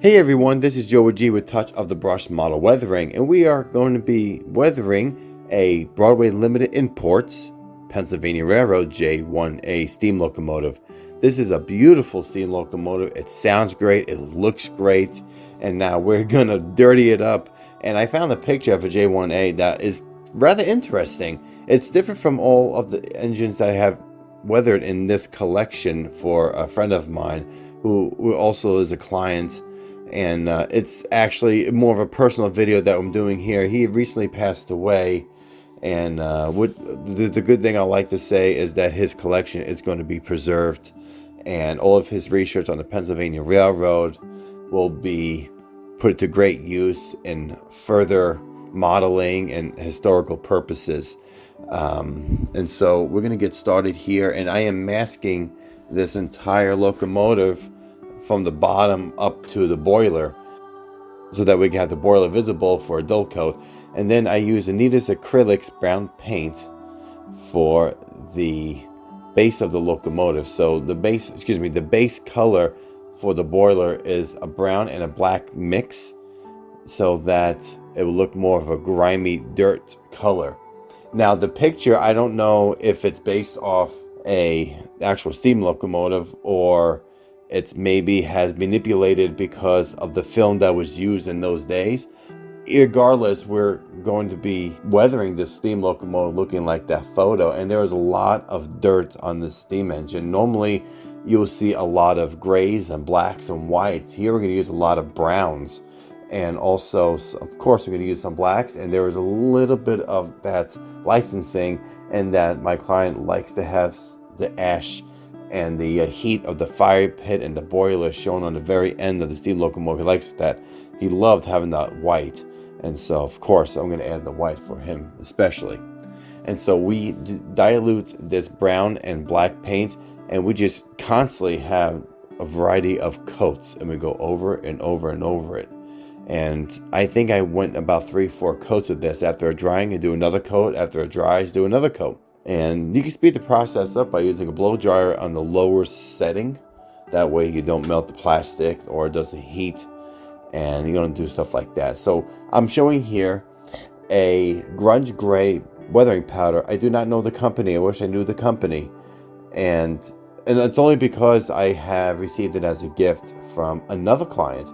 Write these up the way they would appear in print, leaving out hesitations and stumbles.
Hey everyone, this is J-1a with Touch of the Brush Model Weathering, and we are going to be weathering a Broadway Limited Imports Pennsylvania Railroad J-1a steam locomotive. This is a beautiful steam locomotive. It sounds great, it looks great, and now we're going to dirty it up. And I found a picture of a J-1a that is rather interesting. It's different from all of the engines that I have weathered in this collection for a friend of mine who also is a client. And it's actually more of a personal video that I'm doing here. He recently passed away, and the good thing I like to say is that his collection is going to be preserved, and all of his research on the Pennsylvania Railroad will be put to great use in further modeling and historical purposes. And so we're going to get started here, and I am masking this entire locomotive from the bottom up to the boiler so that we can have the boiler visible for a dull coat. And then I use Anita's Acrylics brown paint for the base of the locomotive. So the base color for the boiler is a brown and a black mix so that it will look more of a grimy dirt color. Now the picture, I don't know if it's based off a actual steam locomotive or it's maybe has manipulated because of the film that was used in those days. Regardless, we're going to be weathering this steam locomotive looking like that photo, and there is a lot of dirt on this steam engine. Normally you'll see a lot of grays and blacks and whites. Here we're going to use a lot of browns, and also of course we're going to use some blacks, and there is a little bit of that licensing, and that my client likes to have the ash and the heat of the fire pit and the boiler shown on the very end of the steam locomotive. He likes that. He loved having that white, and so of course I'm going to add the white for him especially. And so we dilute this brown and black paint, and we just constantly have a variety of coats, and we go over and over and over it. And I think I went about 3-4 coats of this. After drying, I do another coat. After it dries, do another coat. And you can speed the process up by using a blow dryer on the lower setting. That way you don't melt the plastic or it doesn't heat, and you don't do stuff like that. So I'm showing here a grunge gray weathering powder. I do not know the company. I wish I knew the company. And it's only because I have received it as a gift from another client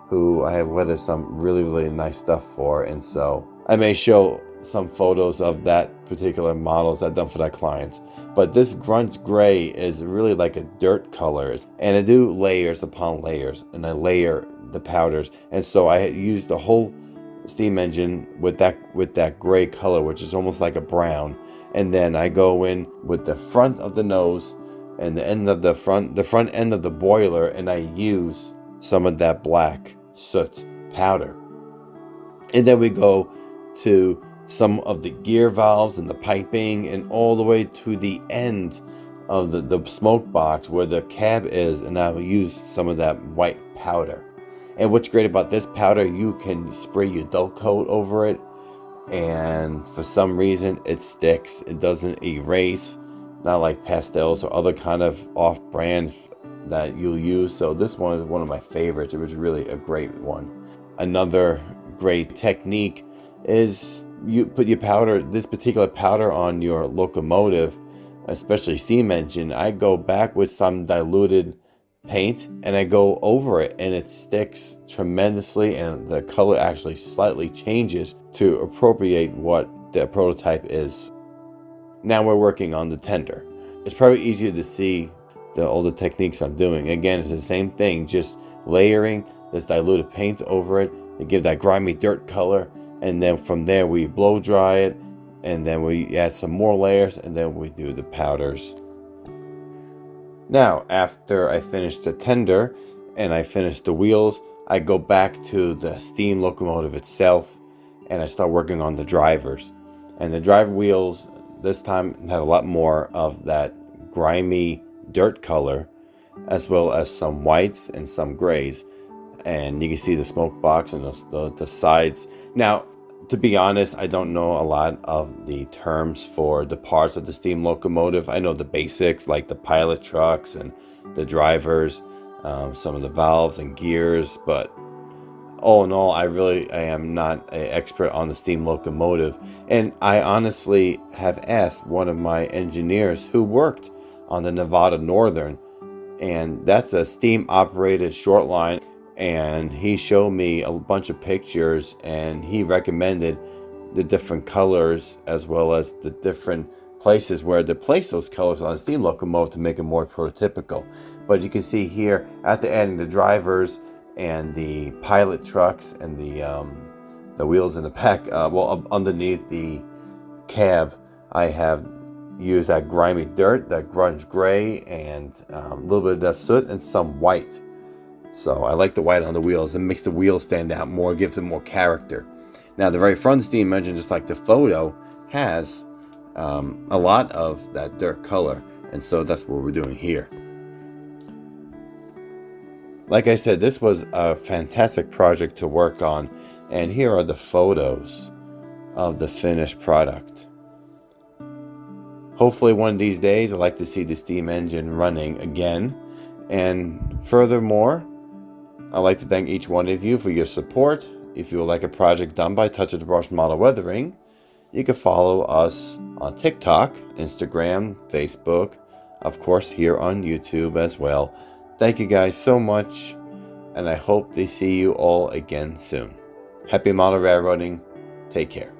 who I have weathered some really, really nice stuff for. And so I may show some photos of that particular models I've done for that client. But this grunge gray is really like a dirt color, and I do layers upon layers, and I layer the powders. And so I used the whole steam engine with that gray color, which is almost like a brown. And then I go in with the front of the nose and the end of the front end of the boiler, and I use some of that black soot powder. And then we go to some of the gear valves and the piping, and all the way to the end of the smoke box where the cab is, and I will use some of that white powder. And what's great about this powder, you can spray your dull coat over it, and for some reason it sticks. It doesn't erase, not like pastels or other kind of off-brand that you'll use. So this one is one of my favorites. It was really a great one. Another great technique is you put your powder, this particular powder, on your locomotive, especially steam engine. I go back with some diluted paint and I go over it, and it sticks tremendously, and the color actually slightly changes to appropriate what the prototype is. Now we're working on the tender. It's probably easier to see all the techniques I'm doing. Again, it's the same thing, just layering this diluted paint over it to give that grimy dirt color. And then from there we blow dry it, and then we add some more layers, and then we do the powders. Now, after I finish the tender and I finish the wheels, I go back to the steam locomotive itself, and I start working on the drivers. And the drive wheels this time had a lot more of that grimy dirt color, as well as some whites and some grays. And you can see the smoke box and the sides. Now, to be honest, I don't know a lot of the terms for the parts of the steam locomotive. I know the basics, like the pilot trucks and the drivers, some of the valves and gears, but all in all, I am not an expert on the steam locomotive, and I honestly have asked one of my engineers who worked on the Nevada Northern, and that's a steam operated short line, and he showed me a bunch of pictures, and he recommended the different colors as well as the different places where to place those colors on a steam locomotive to make it more prototypical. But you can see here, after adding the drivers and the pilot trucks and the wheels in the back, underneath the cab, I have used that grimy dirt, that grunge gray, and a little bit of that soot and some white. So I like the white on the wheels. It makes the wheels stand out more, gives them more character. Now the very front steam engine, just like the photo, has a lot of that dirt color, and so that's what we're doing here. Like I said, this was a fantastic project to work on, and here are the photos of the finished product. Hopefully one of these days I'd like to see the steam engine running again, and furthermore, I'd like to thank each one of you for your support. If you would like a project done by Touch of the Brush Model Weathering, you can follow us on TikTok, Instagram, Facebook, of course here on YouTube as well. Thank you guys so much, and I hope to see you all again soon. Happy model railroading. Take care.